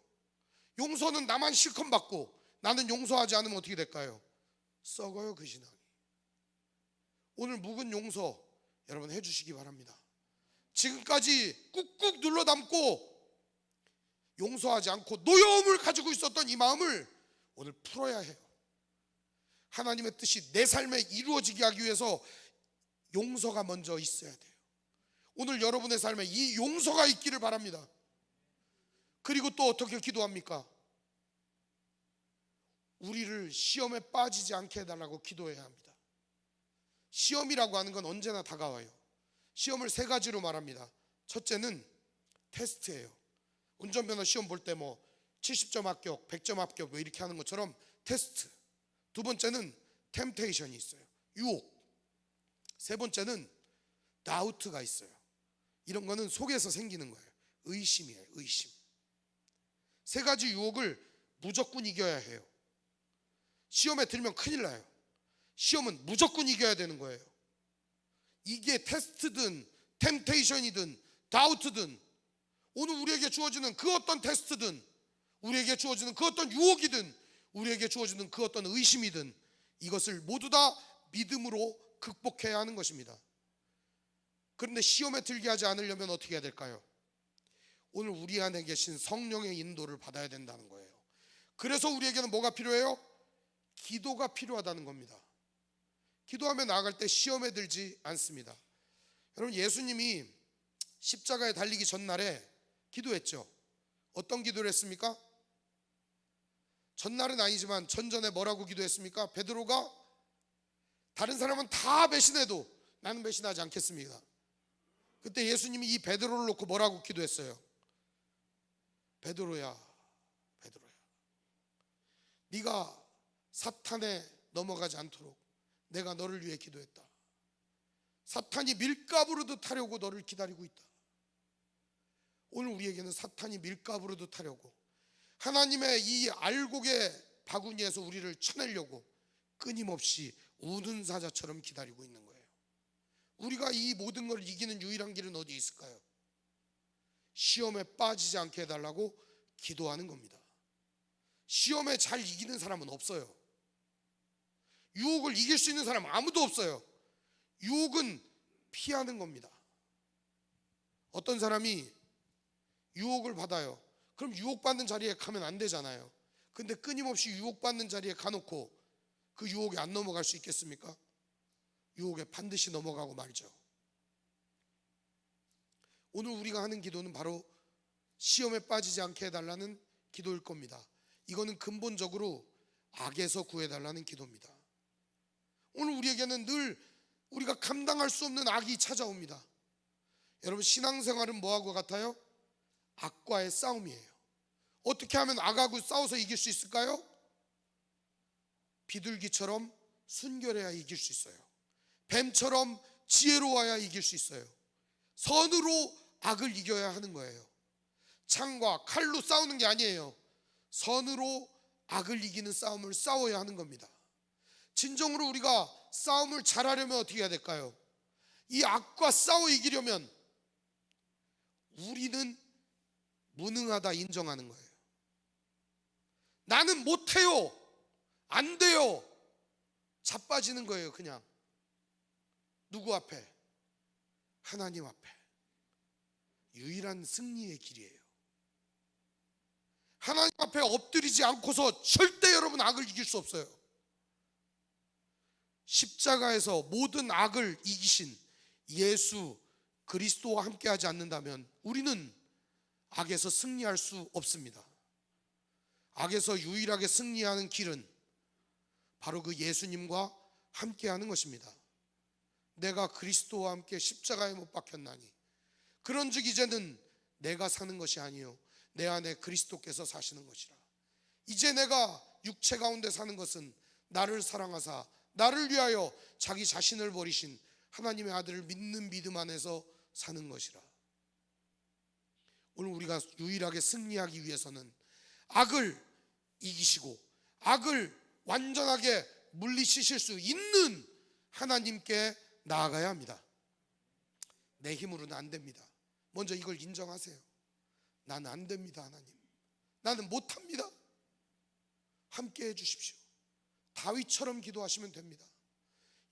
용서는 나만 실컷 받고 나는 용서하지 않으면 어떻게 될까요? 썩어요, 그 신앙이. 오늘 묵은 용서 여러분 해주시기 바랍니다. 지금까지 꾹꾹 눌러 담고 용서하지 않고 노여움을 가지고 있었던 이 마음을 오늘 풀어야 해요. 하나님의 뜻이 내 삶에 이루어지게 하기 위해서 용서가 먼저 있어야 돼요. 오늘 여러분의 삶에 이 용서가 있기를 바랍니다. 그리고 또 어떻게 기도합니까? 우리를 시험에 빠지지 않게 해달라고 기도해야 합니다. 시험이라고 하는 건 언제나 다가와요. 시험을 세 가지로 말합니다. 첫째는 테스트예요. 운전면허 시험 볼 때 뭐 70점 합격, 100점 합격 뭐 이렇게 하는 것처럼 테스트. 두 번째는 템테이션이 있어요. 유혹. 세 번째는 다우트가 있어요. 이런 거는 속에서 생기는 거예요. 의심이에요, 의심. 세 가지 유혹을 무조건 이겨야 해요. 시험에 들면 큰일 나요. 시험은 무조건 이겨야 되는 거예요. 이게 테스트든 템테이션이든 다우트든 오늘 우리에게 주어지는 그 어떤 테스트든 우리에게 주어지는 그 어떤 유혹이든 우리에게 주어지는 그 어떤 의심이든 이것을 모두 다 믿음으로 극복해야 하는 것입니다. 그런데 시험에 들게 하지 않으려면 어떻게 해야 될까요? 오늘 우리 안에 계신 성령의 인도를 받아야 된다는 거예요. 그래서 우리에게는 뭐가 필요해요? 기도가 필요하다는 겁니다. 기도하며 나아갈 때 시험에 들지 않습니다. 여러분, 예수님이 십자가에 달리기 전날에 기도했죠. 어떤 기도를 했습니까? 전날은 아니지만 전전에 뭐라고 기도했습니까? 베드로가 다른 사람은 다 배신해도 나는 배신하지 않겠습니다. 그때 예수님이 이 베드로를 놓고 뭐라고 기도했어요? 베드로야, 베드로야, 네가 사탄에 넘어가지 않도록 내가 너를 위해 기도했다. 사탄이 밀가부르듯 타려고 너를 기다리고 있다. 오늘 우리에게는 사탄이 밀가부르듯 타려고 하나님의 이 알곡의 바구니에서 우리를 쳐내려고 끊임없이 우는 사자처럼 기다리고 있는 거예요. 우리가 이 모든 걸 이기는 유일한 길은 어디에 있을까요? 시험에 빠지지 않게 해달라고 기도하는 겁니다. 시험에 잘 이기는 사람은 없어요. 유혹을 이길 수 있는 사람은 아무도 없어요. 유혹은 피하는 겁니다. 어떤 사람이 유혹을 받아요. 그럼 유혹받는 자리에 가면 안 되잖아요. 근데 끊임없이 유혹받는 자리에 가놓고 그 유혹에 안 넘어갈 수 있겠습니까? 유혹에 반드시 넘어가고 말죠. 오늘 우리가 하는 기도는 바로 시험에 빠지지 않게 해달라는 기도일 겁니다. 이거는 근본적으로 악에서 구해달라는 기도입니다. 오늘 우리에게는 늘 우리가 감당할 수 없는 악이 찾아옵니다. 여러분, 신앙생활은 뭐하고 같아요? 악과의 싸움이에요. 어떻게 하면 악하고 싸워서 이길 수 있을까요? 비둘기처럼 순결해야 이길 수 있어요. 뱀처럼 지혜로워야 이길 수 있어요. 선으로 악을 이겨야 하는 거예요. 창과 칼로 싸우는 게 아니에요. 선으로 악을 이기는 싸움을 싸워야 하는 겁니다. 진정으로 우리가 싸움을 잘하려면 어떻게 해야 될까요? 이 악과 싸워 이기려면 우리는 무능하다 인정하는 거예요. 나는 못해요, 안 돼요, 자빠지는 거예요. 그냥 누구 앞에? 하나님 앞에. 유일한 승리의 길이에요. 하나님 앞에 엎드리지 않고서 절대 여러분 악을 이길 수 없어요. 십자가에서 모든 악을 이기신 예수 그리스도와 함께하지 않는다면 우리는 악에서 승리할 수 없습니다. 악에서 유일하게 승리하는 길은 바로 그 예수님과 함께하는 것입니다. 내가 그리스도와 함께 십자가에 못 박혔나니 그런즉 이제는 내가 사는 것이 아니요 내 안에 그리스도께서 사시는 것이라. 이제 내가 육체 가운데 사는 것은 나를 사랑하사 나를 위하여 자기 자신을 버리신 하나님의 아들을 믿는 믿음 안에서 사는 것이라. 오늘 우리가 유일하게 승리하기 위해서는 악을 이기시고 악을 완전하게 물리치실 수 있는 하나님께 나아가야 합니다. 내 힘으로는 안 됩니다. 먼저 이걸 인정하세요. 나는 안 됩니다. 하나님, 나는 못합니다. 함께 해주십시오. 다윗처럼 기도하시면 됩니다.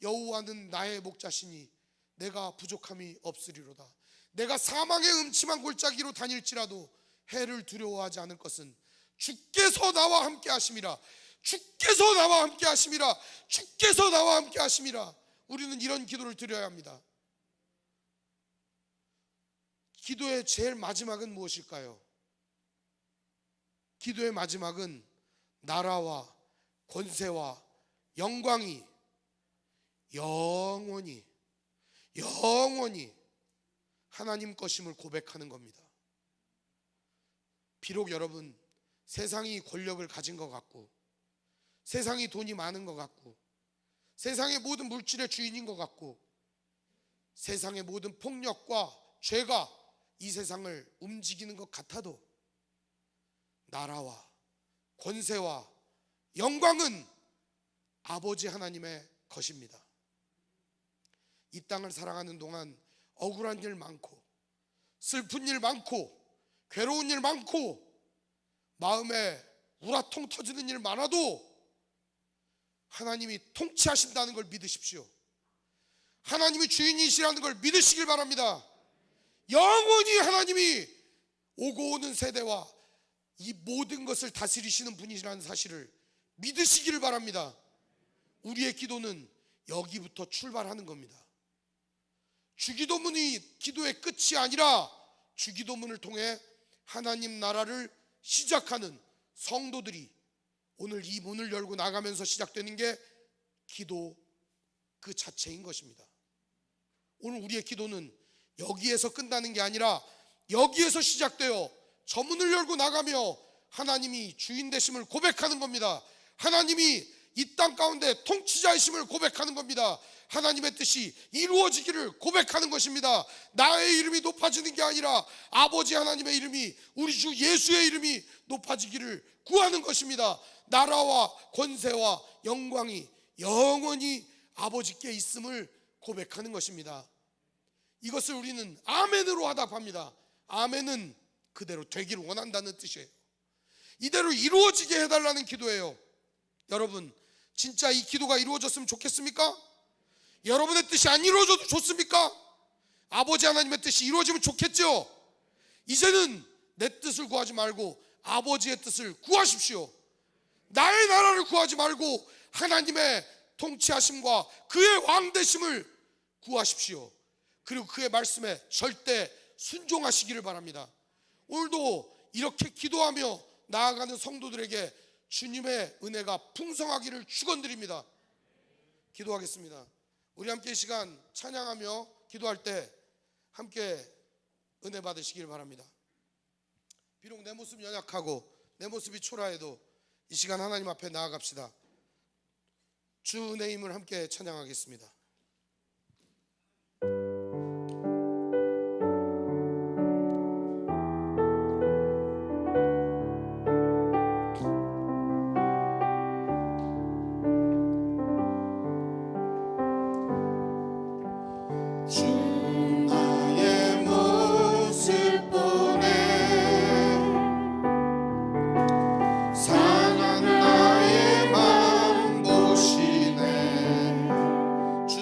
여호와는 나의 목자시니 내가 부족함이 없으리로다. 내가 사망의 음침한 골짜기로 다닐지라도 해를 두려워하지 않을 것은 주께서 나와 함께 하심이라. 주께서 나와 함께 하심이라. 주께서 나와 함께 하심이라. 우리는 이런 기도를 드려야 합니다. 기도의 제일 마지막은 무엇일까요? 기도의 마지막은 나라와 권세와 영광이 영원히 하나님 것임을 고백하는 겁니다. 비록 여러분 세상이 권력을 가진 것 같고 세상이 돈이 많은 것 같고 세상의 모든 물질의 주인인 것 같고 세상의 모든 폭력과 죄가 이 세상을 움직이는 것 같아도 나라와 권세와 영광은 아버지 하나님의 것입니다. 이 땅을 살아가는 동안 억울한 일 많고 슬픈 일 많고 괴로운 일 많고 마음에 우라통 터지는 일 많아도 하나님이 통치하신다는 걸 믿으십시오. 하나님이 주인이시라는 걸 믿으시길 바랍니다. 영원히 하나님이 오고 오는 세대와 이 모든 것을 다스리시는 분이라는 사실을 믿으시기를 바랍니다. 우리의 기도는 여기부터 출발하는 겁니다. 주기도문이 기도의 끝이 아니라 주기도문을 통해 하나님 나라를 시작하는 성도들이 오늘 이 문을 열고 나가면서 시작되는 게 기도 그 자체인 것입니다. 오늘 우리의 기도는 여기에서 끝나는 게 아니라 여기에서 시작되어 저 문을 열고 나가며 하나님이 주인 되심을 고백하는 겁니다. 하나님이 이 땅 가운데 통치자이심을 고백하는 겁니다. 하나님의 뜻이 이루어지기를 고백하는 것입니다. 나의 이름이 높아지는 게 아니라 아버지 하나님의 이름이, 우리 주 예수의 이름이 높아지기를 구하는 것입니다. 나라와 권세와 영광이 영원히 아버지께 있음을 고백하는 것입니다. 이것을 우리는 아멘으로 화답합니다. 아멘은 그대로 되기를 원한다는 뜻이에요. 이대로 이루어지게 해달라는 기도예요. 여러분, 진짜 이 기도가 이루어졌으면 좋겠습니까? 여러분의 뜻이 안 이루어져도 좋습니까? 아버지 하나님의 뜻이 이루어지면 좋겠죠? 이제는 내 뜻을 구하지 말고 아버지의 뜻을 구하십시오. 나의 나라를 구하지 말고 하나님의 통치하심과 그의 왕되심을 구하십시오. 그리고 그의 말씀에 절대 순종하시기를 바랍니다. 오늘도 이렇게 기도하며 나아가는 성도들에게 주님의 은혜가 풍성하기를 축원드립니다. 기도하겠습니다. 우리 함께 이 시간 찬양하며 기도할 때 함께 은혜 받으시길 바랍니다. 비록 내 모습 연약하고 내 모습이 초라해도 이 시간 하나님 앞에 나아갑시다. 주 은혜의 힘을 함께 찬양하겠습니다. 주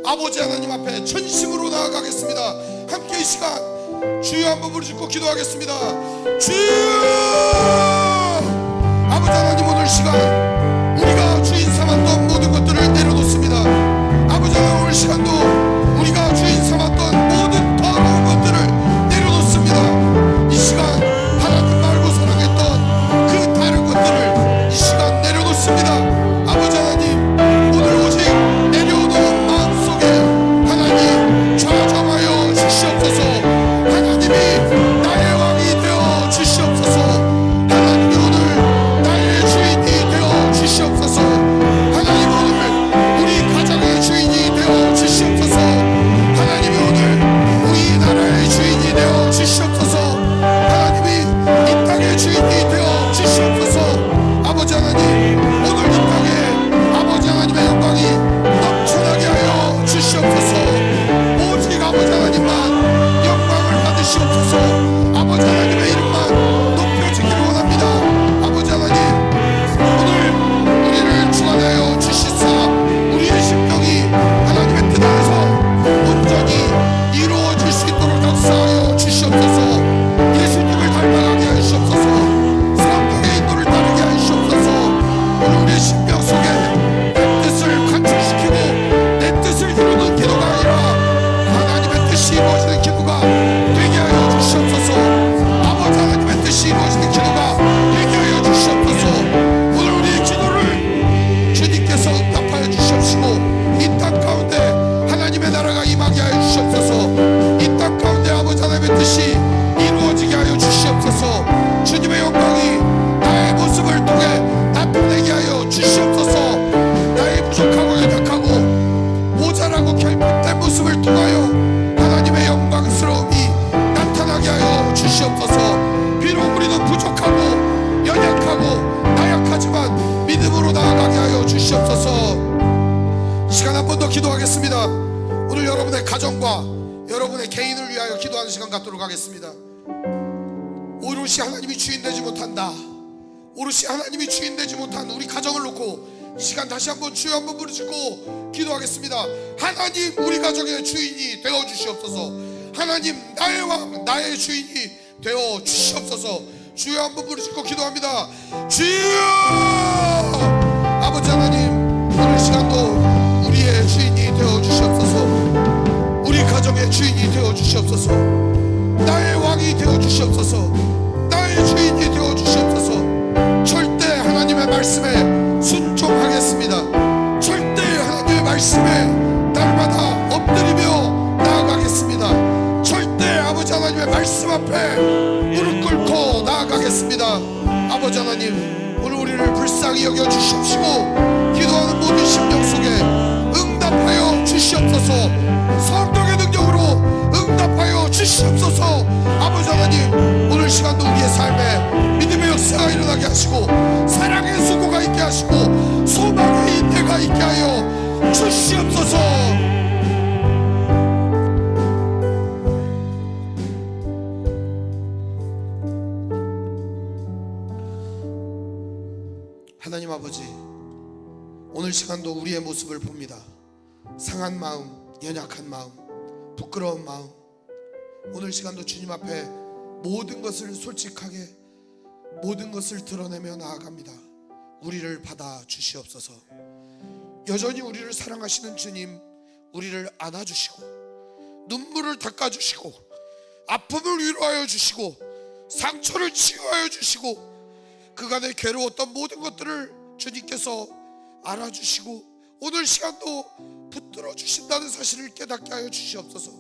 아버지 하나님 앞에 전심으로 나아가겠습니다. 함께 이 시간 주여 한번 부르짖고 기도하겠습니다. 주여! 아버지 하나님, 오늘 시간 우리가 주인 삼았던 모든 것들을 내려놓습니다. 아버지 하나님, 오늘 시간도 우리가 주인 삼았던 모든 더러운 것들을 내려놓습니다. 이 시간 하나님 말고 사랑했던 그 다른 것들을 이 시간 내려놓습니다. 아버지 하나님, 오늘 오직 내려놓은 마음속에 하나님 좌정하여 주시옵소서. 하나님이 나의 왕이 되어 주시옵소서. 하나님이 오늘 나의 주인이 되어 주시옵소서. 이 시간 한 번 더 기도하겠습니다. 오늘 여러분의 가정과 여러분의 개인을 위하여 기도하는 시간 갖도록 하겠습니다. 오롯이 하나님이 주인 되지 못한다, 오롯이 하나님이 주인 되지 못한 우리 가정을 놓고 이 시간 다시 한번 주여 한번 부르짖고 기도하겠습니다. 하나님, 우리 가정의 주인이 되어 주시옵소서. 하나님, 나의 왕, 나의 주인이 되어 주시옵소서. 주여 한번 부르짖고 기도합니다. 주여! 아버지 하나님, 오늘 시간도 우리의 주인이 되어 주시옵소서. 우리 가정의 주인이 되어 주시옵소서. 나의 왕이 되어 주시옵소서. 나의 주인이 되어 주시옵소서. 절대 하나님의 말씀에 순종하겠습니다. 절대 하나님의 말씀에 날마다 엎드리며 나아가겠습니다. 절대 아버지 하나님의 말씀 앞에 무릎 꿇고 나아가겠습니다. 아버지 하나님, 오늘 우리를 불쌍히 여겨 주시옵시고 기도하는 모든 심령 속에 응답하여 주시옵소서. 성령의 능력으로 응답하여 주시옵소서. 아버지 하나님, 오늘 시간도 우리의 삶에 믿음의 역사가 일어나게 하시고 사랑의 수고가 있게 하시고 소망의 인내가 있게 하여 주시옵소서. 하나님 아버지, 오늘 시간도 우리의 모습을 봅니다. 상한 마음, 연약한 마음, 부끄러운 마음, 오늘 시간도 주님 앞에 모든 것을 솔직하게 모든 것을 드러내며 나아갑니다. 우리를 받아 주시옵소서. 여전히 우리를 사랑하시는 주님, 우리를 안아주시고 눈물을 닦아주시고 아픔을 위로하여 주시고 상처를 치유하여 주시고 그간에 괴로웠던 모든 것들을 주님께서 알아주시고 오늘 시간도 붙들어 주신다는 사실을 깨닫게 하여 주시옵소서.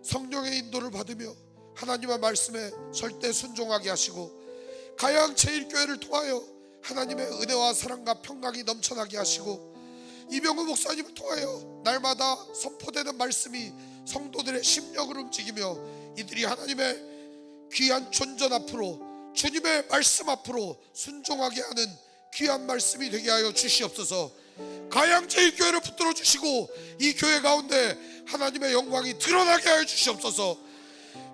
성령의 인도를 받으며 하나님의 말씀에 절대 순종하게 하시고 가양 제1교회를 통하여 하나님의 은혜와 사랑과 평강이 넘쳐나게 하시고 이병우 목사님을 통하여 날마다 선포되는 말씀이 성도들의 심령을 움직이며 이들이 하나님의 귀한 존전 앞으로 주님의 말씀 앞으로 순종하게 하는 귀한 말씀이 되게 하여 주시옵소서. 가양 제1교회를 붙들어 주시고 이 교회 가운데 하나님의 영광이 드러나게 하여 주시옵소서.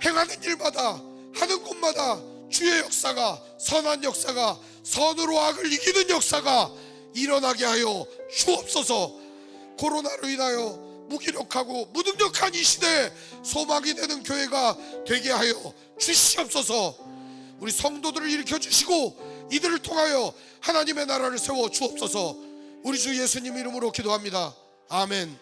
행하는 일마다 하는 곳마다 주의 역사가, 선한 역사가, 선으로 악을 이기는 역사가 일어나게 하여 주옵소서. 코로나로 인하여 무기력하고 무능력한 이 시대에 소망이 되는 교회가 되게 하여 주시옵소서. 우리 성도들을 일으켜 주시고 이들을 통하여 하나님의 나라를 세워 주옵소서. 우리 주 예수님 이름으로 기도합니다. 아멘.